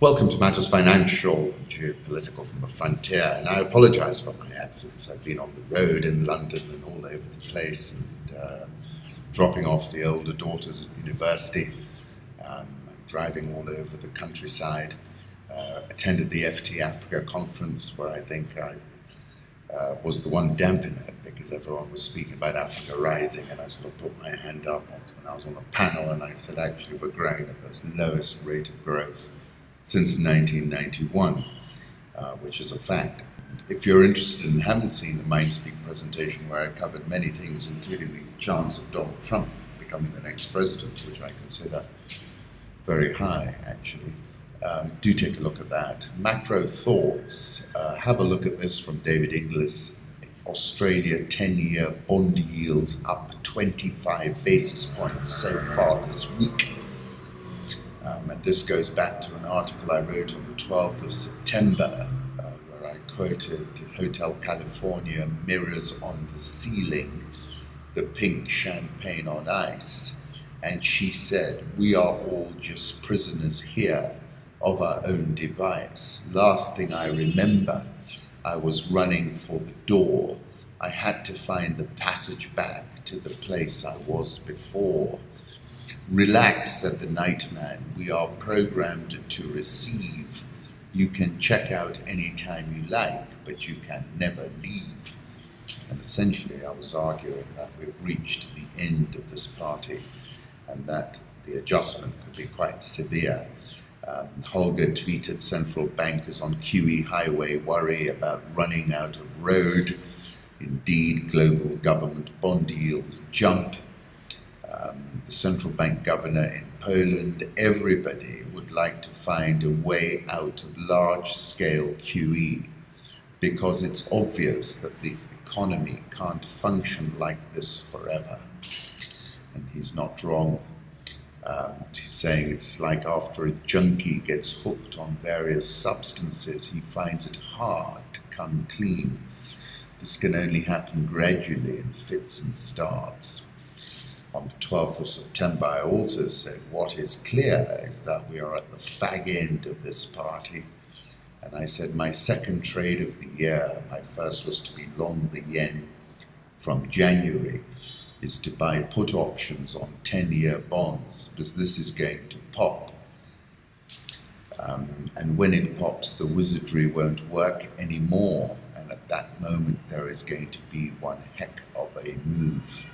Welcome to Matters Financial, Geopolitical from the Frontier, and I apologise for my absence. I've been on the road in London and all over the place, and dropping off the older daughters at university, driving all over the countryside, attended the FT Africa conference where I think I was the one dampening it because everyone was speaking about Africa rising, and I sort of put my hand up when I was on a panel and I said, actually, we're growing at the lowest rate of growth since 1991, which is a fact. If you're interested and haven't seen the MindSpeak presentation where I covered many things, including the chance of Donald Trump becoming the next president, which I consider very high, actually, do take a look at that. Macro thoughts. Have a look at this from David Inglis. Australia 10-year bond yields up 25 basis points so far this week. And this goes back to an article I wrote on the 12th of September, where I quoted Hotel California mirrors on the ceiling, the pink champagne on ice. And she said, we are all just prisoners here of our own device. Last thing I remember, I was running for the door. I had to find the passage back to the place I was before. Relax, said the nightman. We are programmed to receive. You can check out anytime you like, but you can never leave. And essentially, I was arguing that we've reached the end of this party and that the adjustment could be quite severe. Holger tweeted, central bankers on QE highway worry about running out of road. Indeed, global government bond yields jump. The central bank governor in Poland, everybody would like to find a way out of large-scale QE because it's obvious that the economy can't function like this forever. And he's not wrong. He's saying it's like after a junkie gets hooked on various substances, he finds it hard to come clean. This can only happen gradually in fits and starts. On the 12th of September, I also said, what is clear is that we are at the fag end of this party. And I said, my second trade of the year, my first was to be long the yen from January, is to buy put options on 10-year bonds, because this is going to pop. And when it pops, the wizardry won't work anymore. And at that moment, there is going to be one heck of a move.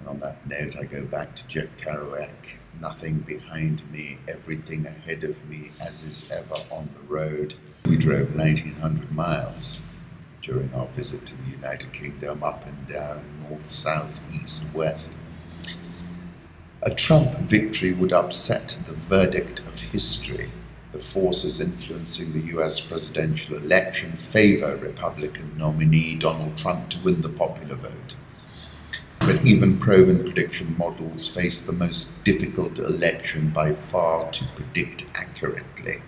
And on that note, I go back to Kerouac. Nothing behind me, everything ahead of me, as is ever on the road. We drove 1,900 miles during our visit to the United Kingdom, up and down, north, south, east, west. A Trump victory would upset the verdict of history. The forces influencing the US presidential election favor Republican nominee Donald Trump to win the popular vote. But even proven prediction models face the most difficult election by far to predict accurately.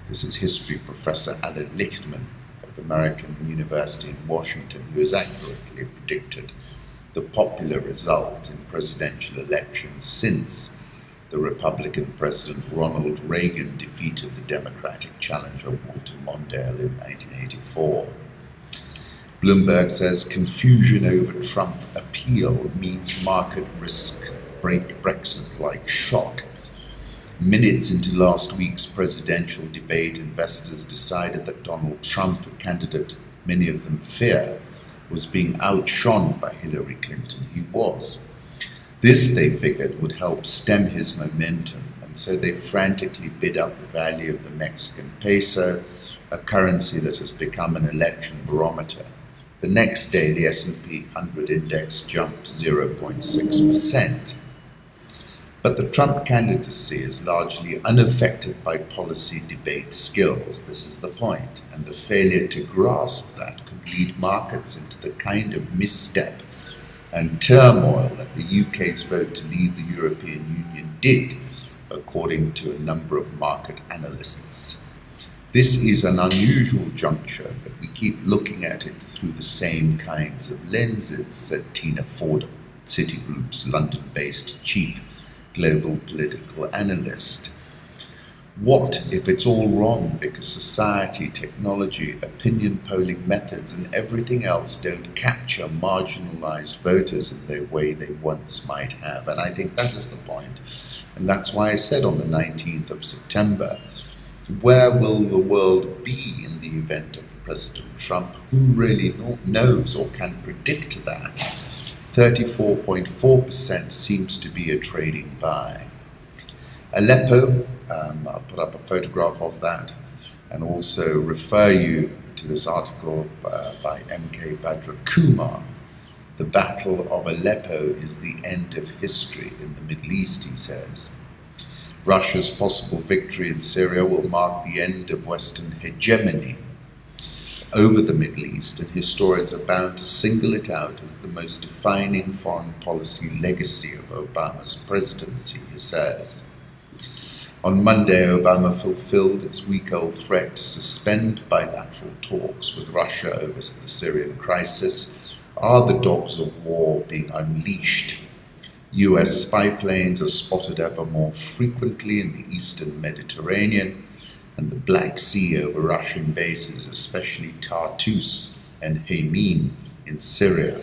This is history professor Alan Lichtman of American University in Washington, who has accurately predicted the popular result in presidential elections since the Republican President Ronald Reagan defeated the Democratic challenger Walter Mondale in 1984. Bloomberg says confusion over Trump appeal means market risk break Brexit-like shock. Minutes into last week's presidential debate, investors decided that Donald Trump, a candidate many of them fear, was being outshone by Hillary Clinton. He was. This, they figured, would help stem his momentum, and so they frantically bid up the value of the Mexican peso, a currency that has become an election barometer. The next day, the S&P 100 index jumped 0.6%. But the Trump candidacy is largely unaffected by policy debate skills. This is the point. And the failure to grasp that could lead markets into the kind of misstep and turmoil that the UK's vote to leave the European Union did, according to a number of market analysts. This is an unusual juncture, but we keep looking at it through the same kinds of lenses, said Tina Ford, Citigroup's London-based chief global political analyst. What if it's all wrong because society, technology, opinion polling methods, and everything else don't capture marginalized voters in the way they once might have? And I think that is the point. And that's why I said on the 19th of September, where will the world be in the event of President Trump? Who really knows or can predict that? 34.4% seems to be a trading buy. Aleppo, I'll put up a photograph of that and also refer you to this article by M.K. Badra Kumar. The Battle of Aleppo is the end of history in the Middle East, he says. Russia's possible victory in Syria will mark the end of Western hegemony over the Middle East, and historians are bound to single it out as the most defining foreign policy legacy of Obama's presidency, he says. On Monday, Obama fulfilled its week-old threat to suspend bilateral talks with Russia over the Syrian crisis. Are the dogs of war being unleashed? US spy planes are spotted ever more frequently in the eastern Mediterranean and the Black Sea over Russian bases, especially Tartus and Hameen in Syria.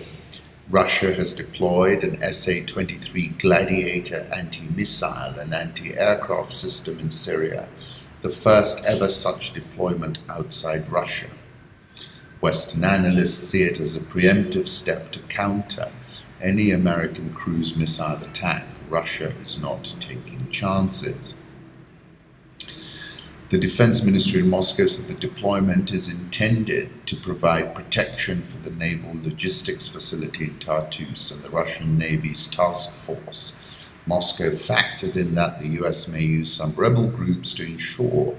Russia has deployed an SA-23 Gladiator anti-missile and anti-aircraft system in Syria, the first ever such deployment outside Russia. Western analysts see it as a preemptive step to counter any American cruise missile attack. Russia is not taking chances. The Defense Ministry in Moscow said the deployment is intended to provide protection for the naval logistics facility in Tartus and the Russian Navy's task force. Moscow factors in that the US may use some rebel groups to ensure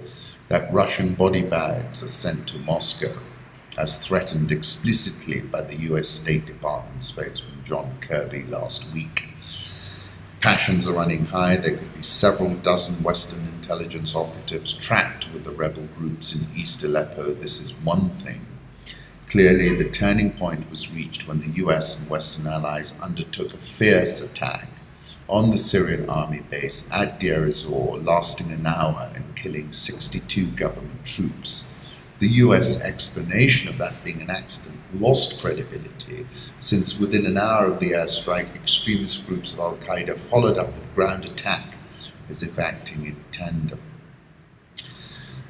that Russian body bags are sent to Moscow, as threatened explicitly by the US State Department spokesman John Kirby last week. Passions are running high. There could be several dozen Western intelligence operatives trapped with the rebel groups in East Aleppo. This is one thing. Clearly, the turning point was reached when the US and Western allies undertook a fierce attack on the Syrian army base at Deir ez-Zor, lasting an hour and killing 62 government troops. The US explanation of that being an accident lost credibility, since within an hour of the airstrike, extremist groups of al-Qaeda followed up with ground attack as if acting in tandem.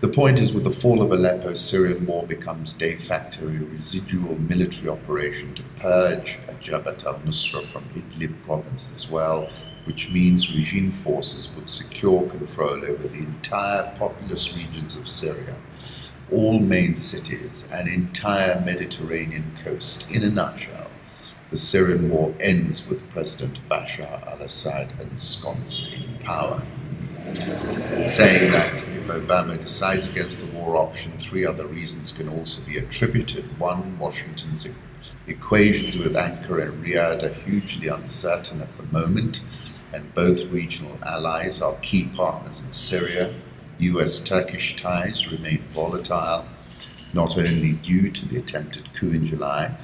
The point is, with the fall of Aleppo, Syrian war becomes de facto a residual military operation to purge Jabhat al-Nusra from Idlib province as well, which means regime forces would secure control over the entire populous regions of Syria, all main cities, and entire Mediterranean coast. In a nutshell, the Syrian war ends with President Bashar al-Assad ensconced in power. Saying that if Obama decides against the war option, three other reasons can also be attributed. One, Washington's equations with Ankara and Riyadh are hugely uncertain at the moment, and both regional allies are key partners in Syria. US-Turkish ties remain volatile, not only due to the attempted coup in July,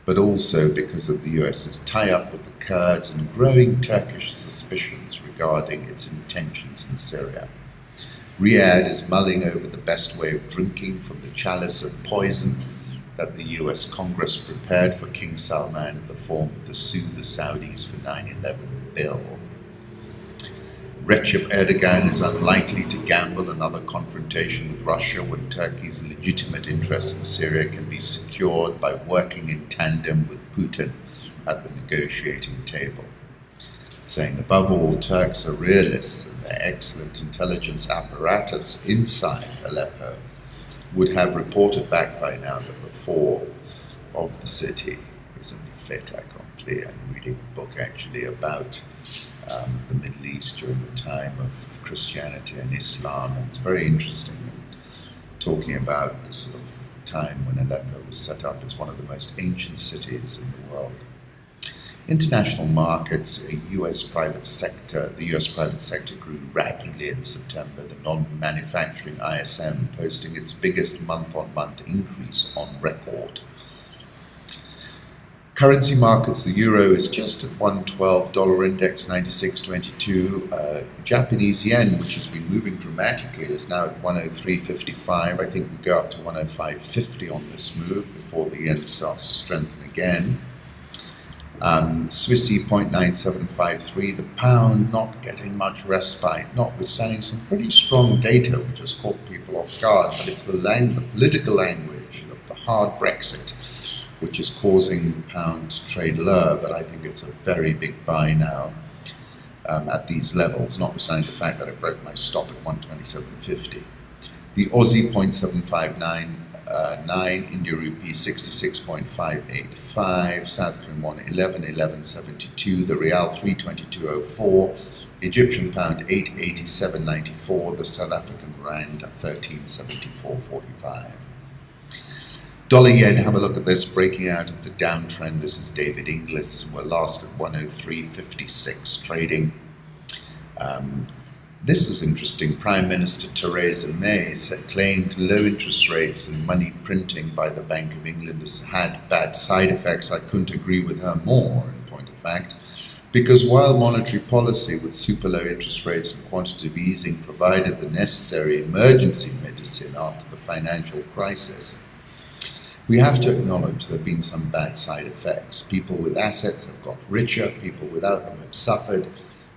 but also because of the US's tie-up with the Kurds and growing Turkish suspicions regarding its intentions in Syria. Riyadh is mulling over the best way of drinking from the chalice of poison that the US Congress prepared for King Salman in the form of the Sue the Saudis for 9/11 bill. Recep Erdogan is unlikely to gamble another confrontation with Russia when Turkey's legitimate interests in Syria can be secured by working in tandem with Putin at the negotiating table. Saying, above all, Turks are realists and their excellent intelligence apparatus inside Aleppo would have reported back by now that the fall of the city is a fait accompli. I'm reading a book actually about the Middle East during the time of Christianity and Islam, and it's very interesting, talking about the sort of time when Aleppo was set up. It's one of the most ancient cities in the world. International markets, the US private sector grew rapidly in September, the non-manufacturing ISM posting its biggest month-on-month increase on record. Currency markets, the euro is just at 112, dollar index 96.22. Japanese yen, which has been moving dramatically, is now at 103.55. I think we go up to 105.50 on this move before the yen starts to strengthen again. Swissy 0.9753, the pound not getting much respite, notwithstanding some pretty strong data which has caught people off guard, but it's the political language of the hard Brexit which is causing the pound to trade lower, but I think it's a very big buy now at these levels, notwithstanding the fact that I broke my stop at 127.50. The Aussie 0.7599, India rupee 66.585, South Korean won 11.1172, the Real 322.04, Egyptian pound 887.94, the South African rand 1374.45. Dollar yen, have a look at this, breaking out of the downtrend. This is David Inglis. We're last at 103.56 trading. This is interesting. Prime Minister Theresa May claimed low interest rates and money printing by the Bank of England has had bad side effects. I couldn't agree with her more, in point of fact, because while monetary policy with super low interest rates and quantitative easing provided the necessary emergency medicine after the financial crisis, we have to acknowledge there have been some bad side effects. People with assets have got richer, people without them have suffered,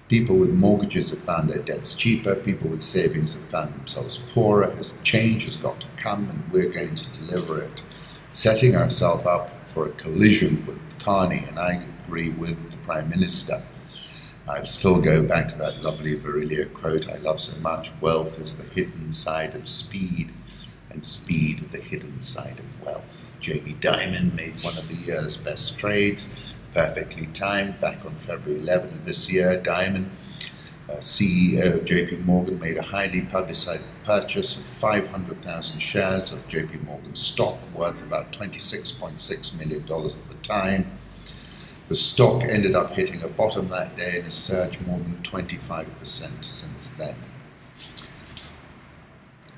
people with mortgages have found their debts cheaper, people with savings have found themselves poorer. As change has got to come and we're going to deliver it, setting ourselves up for a collision with Carney, and I agree with the Prime Minister. I'll still go back to that lovely Virilio quote I love so much: wealth is the hidden side of speed, and speed the hidden side of wealth. Jamie Dimon made one of the year's best trades, perfectly timed, back on February 11 of this year. Dimon, CEO of JP Morgan, made a highly publicized purchase of 500,000 shares of JP Morgan stock worth about $26.6 million at the time. The stock ended up hitting a bottom that day and has surged more than 25% since then.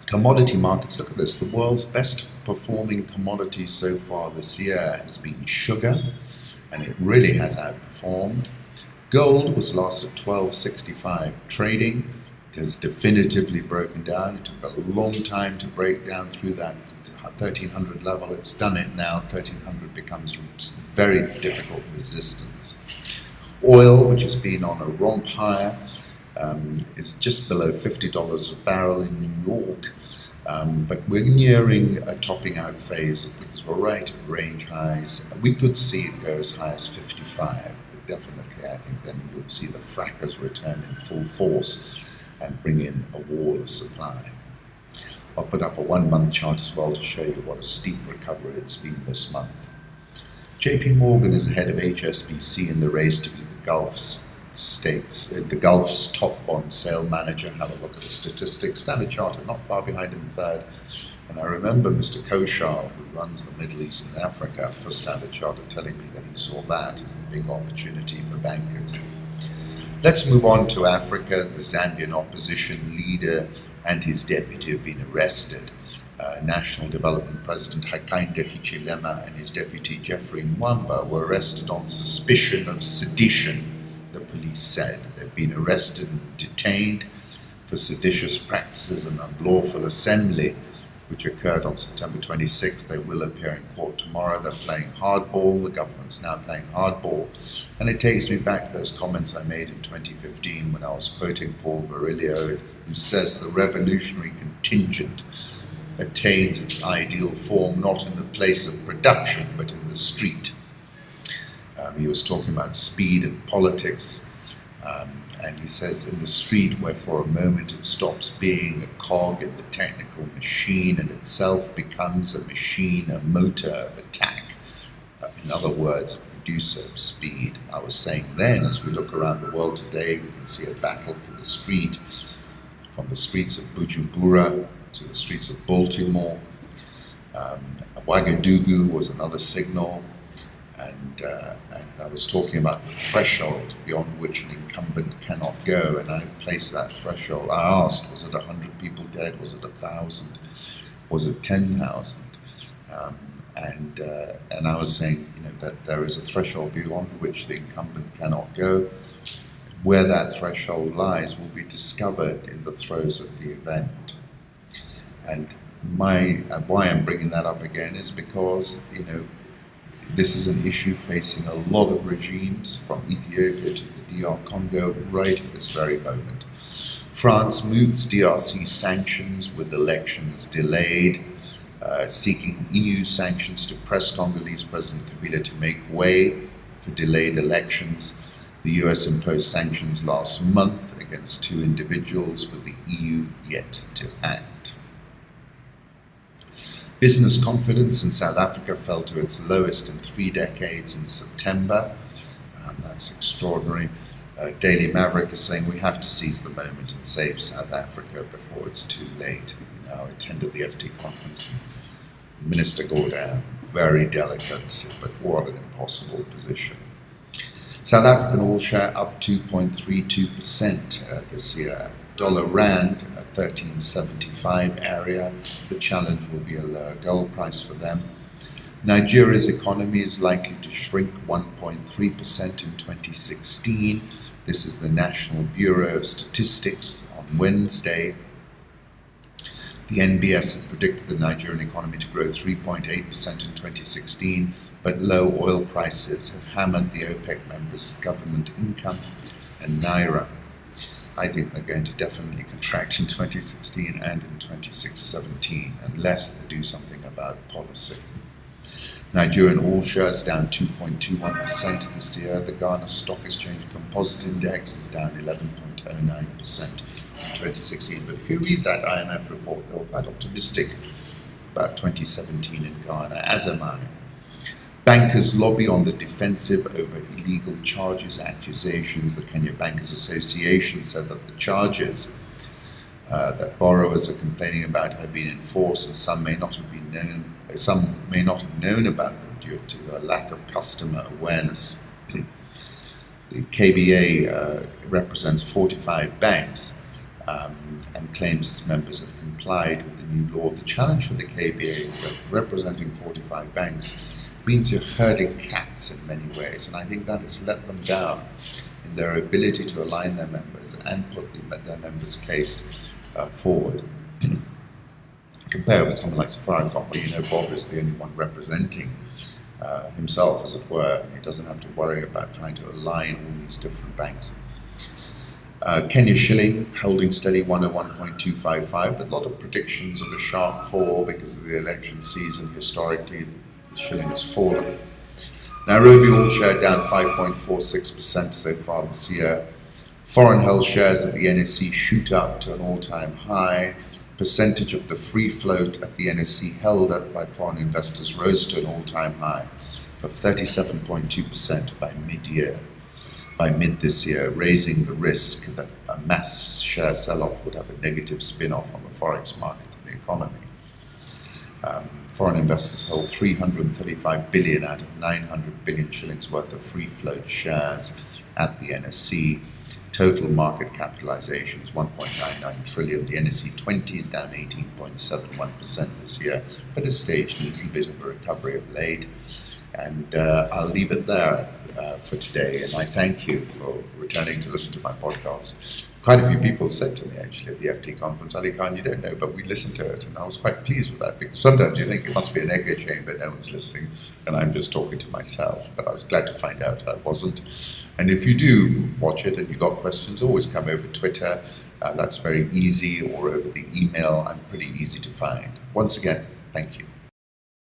Commodity markets, look at this. The world's best performing commodity so far this year has been sugar, and it really has outperformed. Gold was last at 12.65 trading. It has definitively broken down. It took a long time to break down through that 1300 level. It's done it now. 1300 becomes very difficult resistance. Oil, which has been on a romp higher, is just below $50 a barrel in New York, but we're nearing a topping out phase because we're right at range highs. We could see it go as high as 55, but definitely I think then you'll see the frackers return in full force and bring in a wall of supply. I'll put up a 1 month chart as well to show you what a steep recovery it's been this month. JP Morgan is ahead of HSBC in the race to be the Gulf's top bond sale manager. Have a look at the statistics. Standard Chartered not far behind in third. And I remember Mr. Koshal, who runs the Middle East and Africa for Standard Chartered, telling me that he saw that as a big opportunity for bankers. Let's move on to Africa. The Zambian opposition leader and his deputy have been arrested. National Development President Hakainde Hichilema and his deputy Geoffrey Mwamba were arrested on suspicion of sedition. The police said they've been arrested and detained for seditious practices and unlawful assembly, which occurred on September 26th. They will appear in court tomorrow. They're playing hardball. The government's now playing hardball. And it takes me back to those comments I made in 2015 when I was quoting Paul Virilio, who says the revolutionary contingent attains its ideal form not in the place of production, but in the street. He was talking about speed and politics, and he says in the street where for a moment it stops being a cog in the technical machine and itself becomes a machine, a motor of attack. In other words, a producer of speed. I was saying then, as we look around the world today, we can see a battle for the street, from the streets of Bujumbura to the streets of Baltimore. Ouagadougou was another signal. And I was talking about the threshold beyond which an incumbent cannot go, and I placed that threshold. I asked, was it 100 people dead? Was it 1,000? Was it 10,000? And I was saying, that there is a threshold beyond which the incumbent cannot go. Where that threshold lies will be discovered in the throes of the event. And why I'm bringing that up again is because, this is an issue facing a lot of regimes from Ethiopia to the DR Congo right at this very moment. France moots DRC sanctions with elections delayed, seeking EU sanctions to press Congolese President Kabila to make way for delayed elections. The US imposed sanctions last month against 2 individuals, with the EU yet to act. Business confidence in South Africa fell to its lowest in 3 decades in September. That's extraordinary. Daily Maverick is saying we have to seize the moment and save South Africa before it's too late. I attended the FT conference. Minister Gordon, very delicate, but what an impossible position. South African oil share up 2.32% this year. Dollar Rand at 13.75 area. The challenge will be a lower gold price for them. Nigeria's economy is likely to shrink 1.3% in 2016. This is the National Bureau of Statistics on Wednesday. The NBS had predicted the Nigerian economy to grow 3.8% in 2016, but low oil prices have hammered the OPEC members' government income and Naira. I think they're going to definitely contract in 2016 and in 2017 unless they do something about policy. Nigerian oil shares down 2.21% this year. The Ghana Stock Exchange Composite Index is down 11.09% in 2016. But if you read that IMF report, they're quite optimistic about 2017 in Ghana, as am I. Bankers lobby on the defensive over illegal charges, accusations. The Kenya Bankers Association said that the charges that borrowers are complaining about have been enforced, and some may not have known about them due to a lack of customer awareness. The KBA represents 45 banks and claims its members have complied with the new law. The challenge for the KBA is that representing 45 banks means you're herding cats in many ways, and I think that has let them down in their ability to align their members and put their members' case forward. Compare it with someone like Saharan, where Bob is the only one representing himself, as it were, and he doesn't have to worry about trying to align all these different banks. Kenya shilling holding steady 101.255, but a lot of predictions of a sharp fall because of the election season. Historically, the shilling has fallen. Nairobi oil share down 5.46% so far this year. Foreign held shares at the NSE shoot up to an all-time high. Percentage of the free float at the NSE held up by foreign investors rose to an all-time high of 37.2% by mid this year, raising the risk that a mass share sell-off would have a negative spin-off on the forex market and the economy. Foreign investors hold 335 billion out of 900 billion shillings worth of free float shares at the NSE. Total market capitalization is 1.99 trillion. The NSE 20 is down 18.71% this year, but has staged a little bit of a recovery of late. And I'll leave it there for today. And I thank you for returning to listen to my podcast. Quite a few people said to me, actually, at the FT conference, Ali Khan, you don't know, but we listened to it. And I was quite pleased with that, because sometimes you think it must be an echo chamber, no one's listening, and I'm just talking to myself. But I was glad to find out I wasn't. And if you do watch it and you've got questions, always come over Twitter. That's very easy, or over the email. I'm pretty easy to find. Once again, thank you.